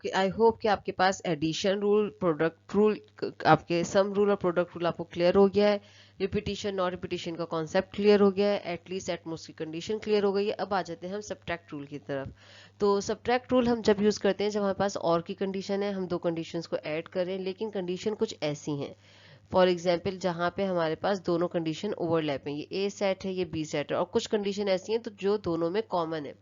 Okay, I hope कि आपके पास addition rule, product rule, आपके सम रूल और प्रोडक्ट रूल आपको क्लियर हो गया है। रिपीटिशन नॉन रिपीटिशन का कॉन्सेप्ट क्लियर हो गया है, एटलीस्ट एटमोस्ट की कंडीशन क्लियर हो गई है। अब आ जाते हैं हम सब्ट्रैक्ट रूल की तरफ। तो सब्ट्रैक्ट रूल हम जब यूज करते हैं जब हमारे पास और की कंडीशन है, हम दो कंडीशंस को ऐड करें, लेकिन कंडीशन कुछ ऐसी हैं। फॉर एग्जाम्पल जहाँ पे हमारे पास दोनों कंडीशन ओवरलैप है, ये ए सेट है, ये बी सेट है, और कुछ कंडीशन ऐसी हैं तो जो दोनों में कॉमन है।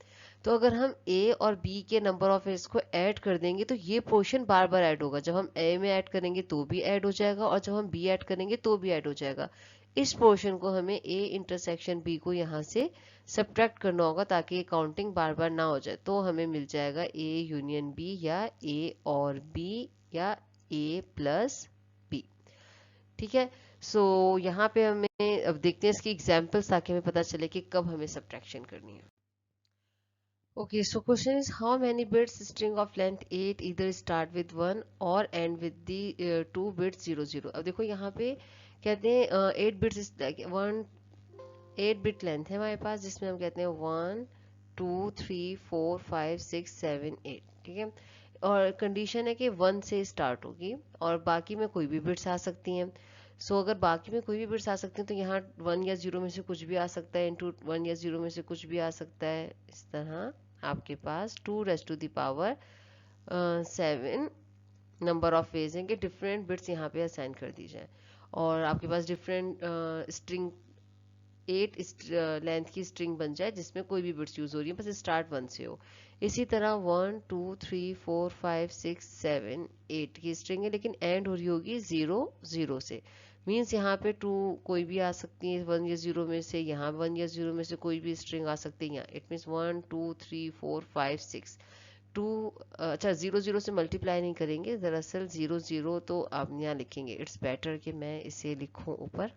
तो अगर हम ए और बी के नंबर ऑफ एज को ऐड कर देंगे तो ये पोर्शन बार बार ऐड होगा। जब हम ए में ऐड करेंगे तो भी ऐड हो जाएगा, और जब हम बी ऐड करेंगे तो भी ऐड हो जाएगा। इस पोर्शन को हमें ए इंटरसेक्शन बी को यहाँ से सब्ट्रैक्ट करना होगा ताकि ये काउंटिंग बार बार ना हो जाए। तो हमें मिल जाएगा ए यूनियन बी, या ए और बी, या ए प्लस बी। ठीक है। सो यहाँ पे हमें अब देखते हैं इसकी एग्जाम्पल्स ताकि हमें पता चले कि कब हमें सब्ट्रैक्शन करनी है। Okay, so question is how many bits string of length 8 either start with 1 or end with the 2 bits 0 0। अब देखो यहाँ पे कहते हैं 8 bits 8 bit लेंथ है हमारे पास, जिसमें हम कहते हैं 1 2 3 4 5 6 7 8। ठीक है। और कंडीशन है कि 1 से स्टार्ट होगी और बाकी में कोई भी बिट्स आ सकती हैं। सो अगर बाकी में कोई भी बिट्स आ सकते हैं तो यहाँ 1 या 0 में से कुछ भी आ सकता है, इंटू 1 या 0 में से कुछ भी आ सकता है। इस तरह आपके पास 2 raise to the power 7 number of ways हैं कि डिफरेंट बिट्स यहाँ पे असाइन कर दी जाए, और आपके पास डिफरेंट स्ट्रिंग 8 लेंथ की स्ट्रिंग बन जाए जिसमें कोई भी बिट्स यूज हो रही है, बस स्टार्ट 1 से हो। इसी तरह 1 2 3 4 5 6 7 8 की स्ट्रिंग है, लेकिन एंड हो रही होगी 0 0 से। मीन्स यहाँ पे 2 कोई भी आ सकती है 1 या 0 में से, यहाँ 1 या 0 में से कोई भी स्ट्रिंग आ सकती है यहाँ। It means 1 2 3 4 5 6 2। अच्छा, 0 0 से मल्टीप्लाई नहीं करेंगे, दरअसल 0 0 तो आप यहाँ लिखेंगे। इट्स बेटर कि मैं इसे लिखूँ ऊपर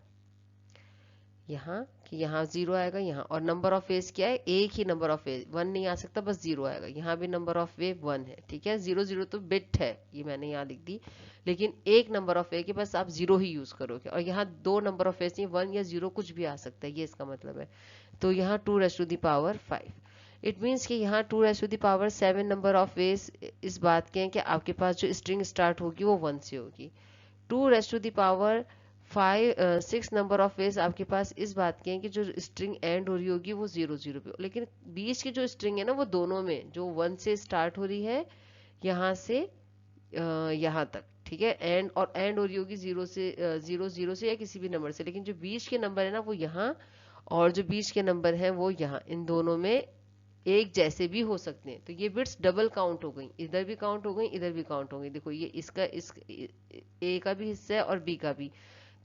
यहाँ, कि यहाँ 0 आएगा यहाँ, और नंबर ऑफ वेज क्या है, एक ही नंबर ऑफ वेज, 1 नहीं आ सकता, बस 0 आएगा। यहाँ भी नंबर ऑफ वेव 1 है। ठीक है। 0 0 तो बिट है, ये मैंने यहाँ लिख दी, लेकिन एक नंबर ऑफ वेव के बस आप 0 ही यूज करोगे, और यहाँ दो नंबर ऑफ वेज नहीं, 1 या 0 कुछ भी आ सकता है, ये इसका मतलब है। तो यहाँ 2 raise to the power 5। It means कि यहाँ 2 raise to the power 7 number of ways इस बात के हैं कि आपके पास जो स्ट्रिंग स्टार्ट होगी वो 1 से होगी। 2 raise to the power 6 number of ways आपके पास इस बात के हैं कि जो स्ट्रिंग एंड हो रही होगी वो 0 0 पे, लेकिन बीच की जो स्ट्रिंग है ना वो दोनों में, जो 1 से स्टार्ट हो रही है यहाँ से यहाँ तक। ठीक है। एंड और एंड हो रही होगी 0 से 0 0 से या किसी भी नंबर से, लेकिन जो बीच के नंबर है ना वो यहाँ, और जो बीच के नंबर हैं वो यहाँ, इन दोनों में एक जैसे भी हो सकते हैं। तो ये बिट्स डबल काउंट हो गई, इधर भी काउंट हो गई, इधर भी काउंट हो गई। देखो ये इसका इस ए का भी हिस्सा है और बी का भी,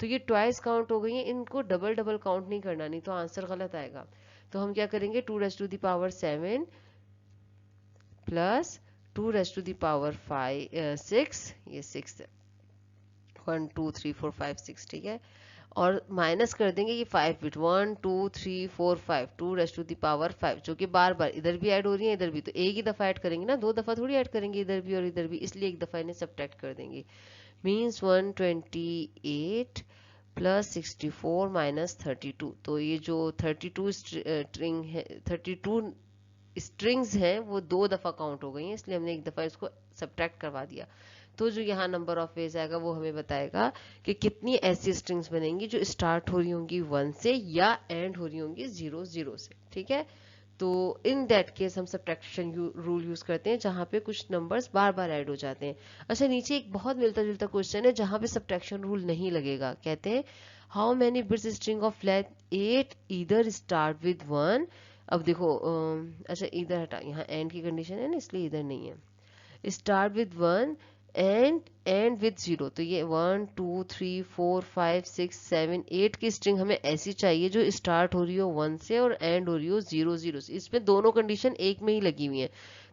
तो ये ट्वाइस काउंट हो गई हैं। इनको डबल डबल काउंट नहीं करना, नहीं तो आंसर गलत आएगा। तो हम क्या करेंगे, 2 raise to the power 7 plus 2 raise to the power 6, ये 6 है, 1 2 3 4 5 6। ठीक है। और माइनस कर देंगे ये 5 bit, 1 2 3 4 5, 2 raise to the power 5, जो कि बार बार इधर भी ऐड हो रही है इधर भी, तो एक ही दफा ऐड करेंगे ना, दो दफा थोड़ी ऐड करेंगे इधर भी और इधर भी, इसलिए एक दफा इन्हें सब्ट्रैक्ट कर देंगे। Means 128 plus 64 minus 32। तो ये जो 32 स्ट्रिंग है, 32 स्ट्रिंग्स हैं वो दो दफा काउंट हो गई हैं, इसलिए हमने एक दफा इसको सब्ट्रैक्ट करवा दिया। तो जो यहाँ नंबर ऑफ वेज आएगा वो हमें बताएगा कि कितनी ऐसी स्ट्रिंग्स बनेंगी जो स्टार्ट हो रही होंगी 1 से या एंड हो रही होंगी 0 0 से। ठीक है। तो इन दैट केस हम सब्ट्रैक्शन रूल यूज करते हैं जहाँ पे कुछ नंबर्स बार बार ऐड हो जाते हैं। अच्छा, नीचे एक बहुत मिलता जुलता क्वेश्चन है जहाँ पे सब्ट्रैक्शन रूल नहीं लगेगा। कहते हैं how many bits string of length 8 either start with 1। अब देखो अच्छा इधर हटा, यहाँ एंड की कंडीशन है ना, इसलिए इधर नहीं है। Start with 1 and with 0। तो ये 1 2 3 4 5 6 7 8 की स्ट्रिंग हमें ऐसी चाहिए जो स्टार्ट हो रही हो 1 से और एंड हो रही हो 0 0 से। इसमें दोनों कंडीशन एक में ही लगी हुई है।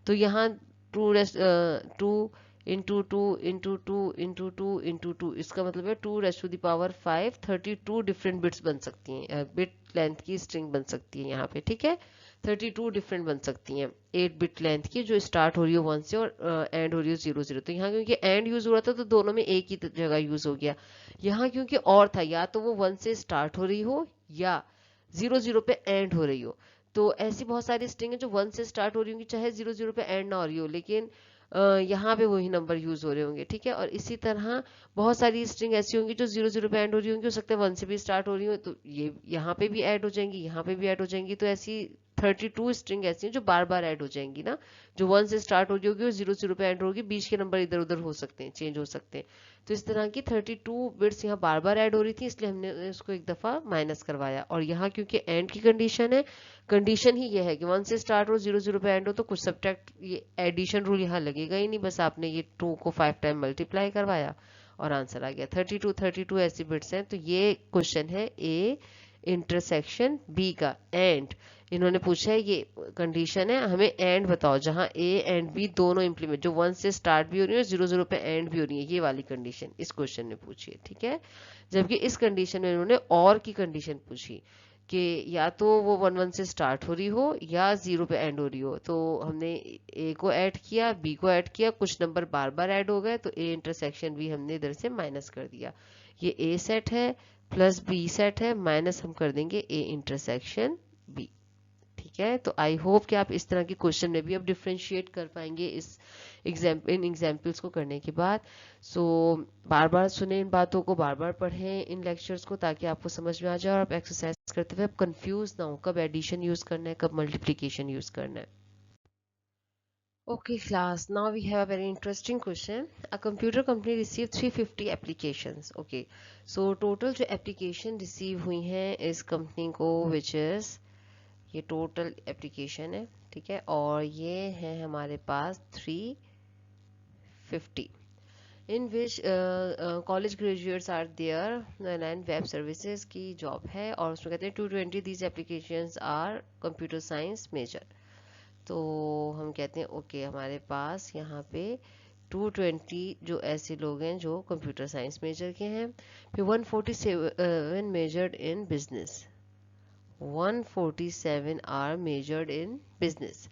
तो यहाँ 2 इंटू 2 इंटू 2 इंटू 2 इंटू 2, इसका मतलब है 2 raise to the power 5, 32 different bits बन सकती हैं, बिट लेंथ की स्ट्रिंग बन सकती है यहाँ पे। ठीक है। 32 डिफरेंट बन सकती हैं 8 बिट लेंथ की, जो स्टार्ट हो रही हो 1 से और एंड हो रही हो 0 0। तो यहाँ क्योंकि एंड यूज हो रहा था तो दोनों में एक ही जगह यूज हो गया। यहाँ क्योंकि और था, या तो वो 1 से स्टार्ट हो रही हो या 0 0 पे एंड हो रही हो। तो ऐसी बहुत सारी स्ट्रिंग है जो 1 से स्टार्ट हो रही होंगी चाहे 0 0 पे एंड ना हो रही हो, लेकिन यहाँ पे वही नंबर यूज हो रहे होंगे, ठीक है। और इसी तरह बहुत सारी स्ट्रिंग ऐसी होंगी जो 0 0 पे एंड हो रही होंगी, हो सकता है 1 से भी स्टार्ट हो रही हो, तो ये यहाँ पे भी ऐड हो जाएंगी, यहाँ पे भी ऐड हो जाएंगी। तो ऐसी 32 स्ट्रिंग ऐसी हैं जो बार बार ऐड हो जाएंगी ना, जो 1 से स्टार्ट हो रही होगी और 0 0 पे एंड होगी, बीच के नंबर इधर उधर हो सकते हैं, चेंज हो सकते हैं। तो इस तरह की 32 बिट्स यहाँ बार बार ऐड हो रही थी, इसलिए हमने इसको एक दफा माइनस करवाया। और यहाँ क्योंकि एंड की कंडीशन है, कंडीशन ही ये है कि 1 से स्टार्ट हो 0 0 पे एंड हो, तो कुछ सब्ट्रैक्ट, ये एडिशन रूल यहाँ लगेगा ही नहीं, बस आपने ये 2 को 5 टाइम मल्टीप्लाई करवाया और आंसर आ गया 32। ऐसी बिट्स हैं। तो ये क्वेश्चन है ए इंटरसेक्शन बी का। एंड इन्होंने पूछा है, ये कंडीशन है, हमें एंड बताओ जहां ए एंड बी दोनों इंप्लीमेंट, जो 1 से स्टार्ट भी हो रही है और 0 0 पे एंड भी हो रही है, ये वाली कंडीशन इस क्वेश्चन में पूछी है, ठीक है। जबकि इस कंडीशन में इन्होंने और की कंडीशन पूछी कि या तो वो 1 1 से स्टार्ट हो रही हो या 0 पे एंड हो रही हो। तो हमने ए को ऐड किया, बी को ऐड किया, कुछ नंबर बार बार ऐड हो गए, तो ए इंटरसेक्शन बी हमने इधर से माइनस कर दिया। ये ए सेट है प्लस बी सेट है, माइनस हम कर देंगे ए इंटरसेक्शन बी, ठीक है। तो आई होप कि आप इस तरह के क्वेश्चन में भी अब डिफ्रेंशिएट कर पाएंगे इस इन एग्जाम्पल्स को करने के बाद। सो बार बार सुने इन बातों को, बार बार पढ़ें इन लेक्चर्स को, ताकि आपको समझ में आ जाए और आप एक्सरसाइज करते हुए आप कंफ्यूज ना हो कब एडिशन यूज करना है, कब मल्टीप्लीकेशन यूज करना है। Okay class, now we have a very interesting question. A computer company received 350 applications. Okay, so total जो application receive हुई हैं इस कंपनी को, which is ये टोटल एप्लीकेशन है, ठीक है। और ये है हमारे पास 350 in which college graduates are there and web services की जॉब है। और उसमें कहते हैं 220 these applications are computer science major. तो हम कहते हैं ओके हमारे पास यहाँ पे 220 जो ऐसे लोग हैं जो कंप्यूटर साइंस मेजर के हैं। फिर 147 measured in business, 147 are measured in business,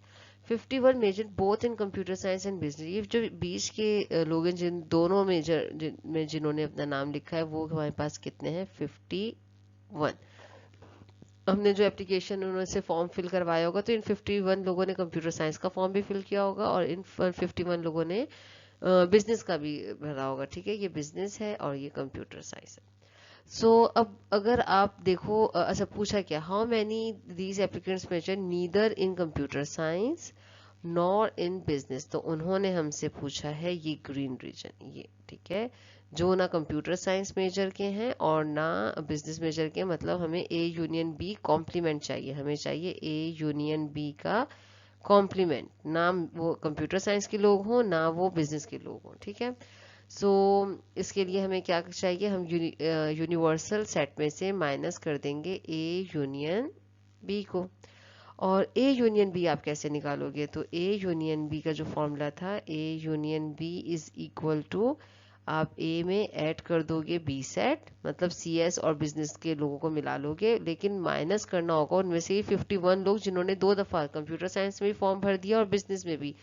51 measured both in computer science and business। ये जो बीच के लोग हैं जिन दोनों मेजर में जिन्होंने अपना नाम लिखा है, वो हमारे पास कितने हैं 51। हमने जो एप्लीकेशन उन्होंने से फॉर्म फिल करवाया होगा, तो इन 51 लोगों ने कंप्यूटर साइंस का फॉर्म भी फिल किया होगा और इन 51 लोगों ने बिजनेस का भी भरा होगा, ठीक है। ये बिजनेस है और ये कंप्यूटर साइंस है। अब अगर आप देखो, अच्छा पूछा क्या, how many these applicants major neither in computer science nor in business. तो उन्होंने हमसे पूछा है ये ग्रीन रीजन, ये ठीक है, जो ना कंप्यूटर साइंस मेजर के हैं और ना बिजनेस मेजर के। मतलब हमें ए यूनियन बी कॉम्प्लीमेंट चाहिए, हमें चाहिए ए यूनियन बी का कॉम्प्लीमेंट, ना वो कंप्यूटर साइंस के लोग हों ना वो बिजनेस के लोग हों, ठीक है। इसके लिए हमें क्या चाहिए, हम यूनिवर्सल सेट में से माइनस कर देंगे ए यूनियन बी को। और ए यूनियन बी आप कैसे निकालोगे, तो ए यूनियन बी का जो फॉर्मूला था, A union B is equal to, आप ए में ऐड कर दोगे बी सेट, मतलब सी एस और बिजनेस के लोगों को मिला लोगे, लेकिन माइनस करना होगा उनमें से 51 लोग जिन्होंने 2 दफा कंप्यूटर साइंस में भी फॉर्म भर दिया और बिजनेस में भी।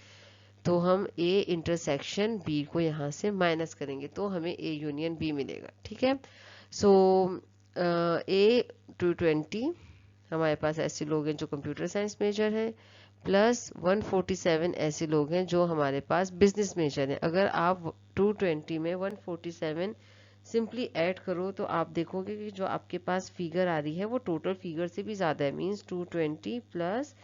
तो हम ए इंटरसेक्शन बी को यहाँ से माइनस करेंगे, तो हमें ए यूनियन बी मिलेगा, ठीक है। सो ए 220 हमारे पास ऐसे लोग हैं जो कंप्यूटर साइंस मेजर हैं, प्लस 147 ऐसे लोग हैं जो हमारे पास बिजनेस मेजर हैं। अगर आप 220 में 147 सिंपली ऐड करो तो आप देखोगे कि जो आपके पास फिगर आ रही है वो टोटल फिगर से भी ज़्यादा है। Means 220 plus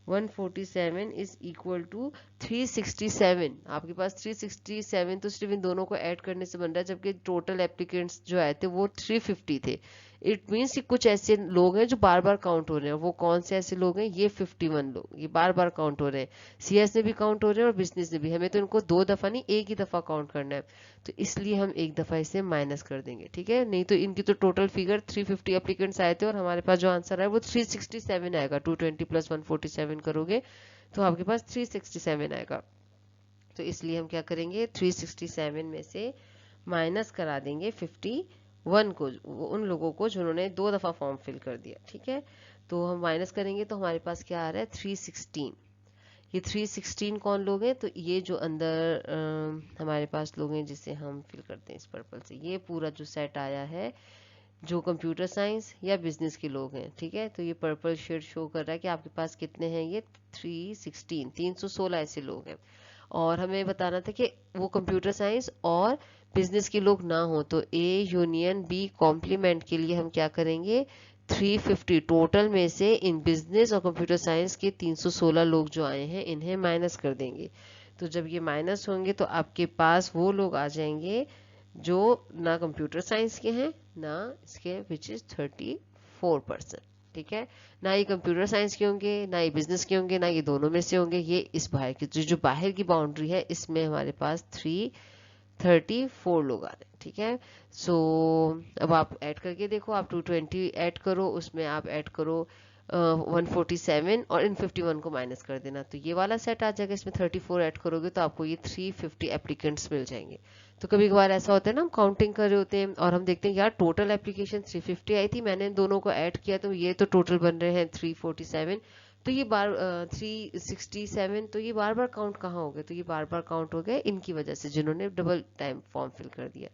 147 is equal to 367। आपके पास 367 तो सिर्फ इन दोनों को ऐड करने से बन रहा है, जबकि टोटल एप्लीकेंट्स जो आए थे वो 350 थे। इट मीन्स कि कुछ ऐसे लोग हैं जो बार बार काउंट हो रहे हैं। वो कौन से ऐसे लोग हैं, ये 51 लोग, ये बार बार काउंट हो रहे हैं। सीएस में भी काउंट हो रहे हैं और बिजनेस में भी। हमें तो इनको 2 दफा नहीं, एक ही दफा काउंट करना है, तो इसलिए हम एक दफा इसे माइनस कर देंगे, ठीक है। नहीं तो इनकी तो टोटल फिगर 350 एप्लीकेंट्स आए थे और हमारे पास जो आंसर है वो 367 आएगा। 220 प्लस 147 करोगे तो आपके पास 367 आएगा। तो इसलिए हम क्या करेंगे, 367 में से माइनस करा देंगे 51 को, उन लोगों को जिन्होंने 2 दफा फॉर्म फिल कर दिया, ठीक है। तो हम माइनस करेंगे तो हमारे पास क्या आ रहा है 316। ये 316 कौन लोग हैं, तो ये जो अंदर हमारे पास लोग हैं जिसे हम फिल करते हैं इस पर्पल से, ये पूरा जो सेट आया है जो कंप्यूटर साइंस या बिजनेस के लोग हैं, ठीक है। तो ये पर्पल शेड शो कर रहा है कि आपके पास कितने हैं, ये 316 ऐसे लोग हैं। और हमें बताना था कि वो कंप्यूटर साइंस और बिजनेस के लोग ना हो, तो ए यूनियन बी कॉम्प्लीमेंट के लिए हम क्या करेंगे, 350 टोटल में से इन बिजनेस और कंप्यूटर साइंस के 316 लोग जो आए हैं इन्हें माइनस कर देंगे। तो जब ये माइनस होंगे तो आपके पास वो लोग आ जाएंगे जो ना कंप्यूटर साइंस के हैं ना इसके, विच इज 34%। ठीक है, ना ये कंप्यूटर साइंस के होंगे ना ये बिजनेस के होंगे ना ये दोनों में से होंगे, ये इस बाहर की जो बाहर की बाउंड्री है इसमें हमारे पास 334 लोग आ रहे हैं। ठीक है, सो अब आप ऐड करके देखो, आप 220 ऐड करो, उसमें आप ऐड करो 147 और इन 51 को माइनस कर देना, तो ये वाला सेट आ जाएगा। इसमें 34 ऐड करोगे तो आपको ये 350 एप्लीकेंट्स मिल जाएंगे। तो कभी कभार ऐसा होता है ना, हम काउंटिंग कर रहे होते हैं और हम देखते हैं यार टोटल एप्लीकेशन 350 आई थी, मैंने इन दोनों को ऐड किया तो ये तो टोटल बन रहे हैं 347, तो ये 367, तो ये बार बार काउंट कहाँ हो गए, तो ये बार बार काउंट हो गए इनकी वजह से जिन्होंने डबल टाइम फॉर्म फिल कर दिया।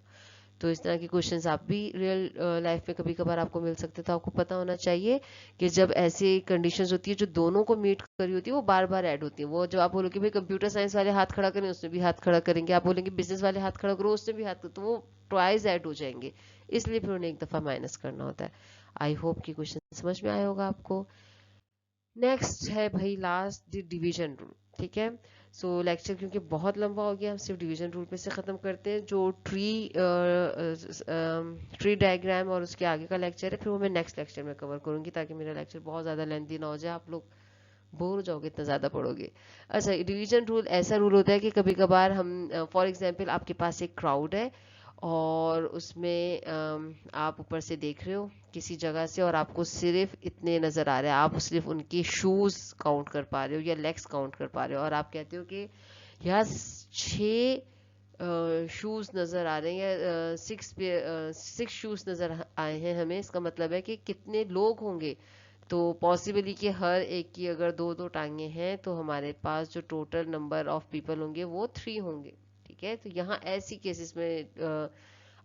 तो इस तरह के क्वेश्चंस आप भी रियल लाइफ में कभी कभार आपको मिल सकते हैं, तो आपको पता होना चाहिए कि जब ऐसी कंडीशंस होती है जो दोनों को मीट करी होती है वो बार बार ऐड होती है। वो जब आप बोलोगे भाई कंप्यूटर साइंस वाले हाथ खड़ा करें उसमें भी हाथ खड़ा करेंगे, आप बोलेंगे बिजनेस वाले हाथ खड़ा करो उसमें भी हाथ, तो वो ट्वाइस ऐड हो जाएंगे, इसलिए फिर उन्हें एक दफा माइनस करना होता है। आई होप कि क्वेश्चन समझ में आया होगा आपको। नेक्स्ट है भाई लास्ट, द डिवीजन रूल। ठीक है, सो लेक्चर क्योंकि बहुत लंबा हो गया, हम सिर्फ डिवीजन रूल पे से ख़त्म करते हैं। जो ट्री डायग्राम और उसके आगे का लेक्चर है फिर वो मैं नेक्स्ट लेक्चर में कवर करूंगी, ताकि मेरा लेक्चर बहुत ज़्यादा लेंथी ना हो जाए, आप लोग बोर हो जाओगे इतना ज़्यादा पढ़ोगे। अच्छा, डिवीजन रूल ऐसा रूल होता है कि कभी कभार हम फॉर एग्जांपल आपके पास एक क्राउड है और उसमें आप ऊपर से देख रहे हो किसी जगह से और आपको सिर्फ इतने नज़र आ रहे हैं, आप सिर्फ उनके शूज़ काउंट कर पा रहे हो या लेग्स काउंट कर पा रहे हो, और आप कहते हो कि यार 6 शूज़ नज़र आ रहे हैं या 6 शूज़ नज़र आए हैं हमें, इसका मतलब है कि कितने लोग होंगे। तो पॉसिबली कि हर एक की अगर दो दो टांगे हैं तो हमारे पास जो टोटल नंबर ऑफ पीपल होंगे वो 3 होंगे। ठीक है, तो यहाँ ऐसी केसेस में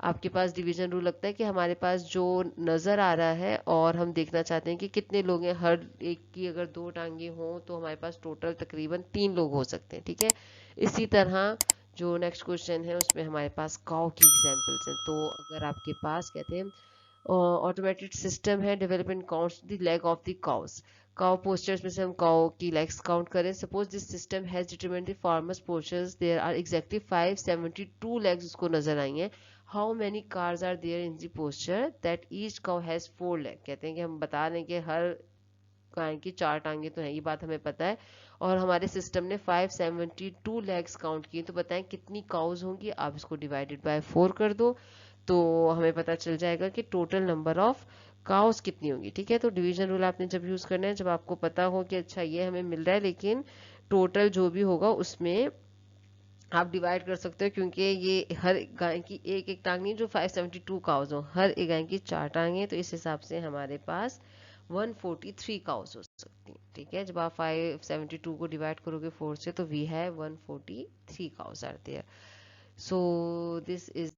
आपके पास डिवीजन रूल लगता है कि हमारे पास जो नज़र आ रहा है और हम देखना चाहते हैं कि कितने लोग हैं, हर एक की अगर 2 टांगे हों तो हमारे पास टोटल तकरीबन 3 लोग हो सकते हैं। ठीक है, इसी तरह जो नेक्स्ट क्वेश्चन है उसमें हमारे पास काउ की एग्जांपल्स हैं। तो अगर आपके पास कहते हैं ऑटोमेटेड सिस्टम है development counts the leg of the cows, cow postures में से हम काउ की लेग्स काउंट करें। Suppose this system has determined the farmers postures, there are exactly 572 legs उसको नजर आई हैं। How many cars are there in the posture that each cow has 4 leg. कहते हैं कि हम बता रहे हैं कि हर गाय की 4 टांगे तो हैं, ये बात हमें पता है, और हमारे सिस्टम ने 572 लेग्स काउंट किए, तो बताएं कितनी काउज होंगी। आप इसको डिवाइडेड बाय 4 कर दो तो हमें पता चल जाएगा कि टोटल नंबर ऑफ काउस कितनी होंगी। ठीक है, तो डिवीजन रूल आपने जब यूज करना है जब आपको पता हो कि अच्छा ये हमें मिल रहा है लेकिन टोटल जो भी होगा उसमें आप डिवाइड कर सकते हो, क्योंकि ये हर गाय की एक एक टांग नहीं, जो 572 काउज हो, हर एक गाय की 4 टांगे, तो इस हिसाब से हमारे पास 143 काउस हो सकती हैं। ठीक है, जब आप 572 को डिवाइड करोगे 4 से तो we have 143 cows are there. So this is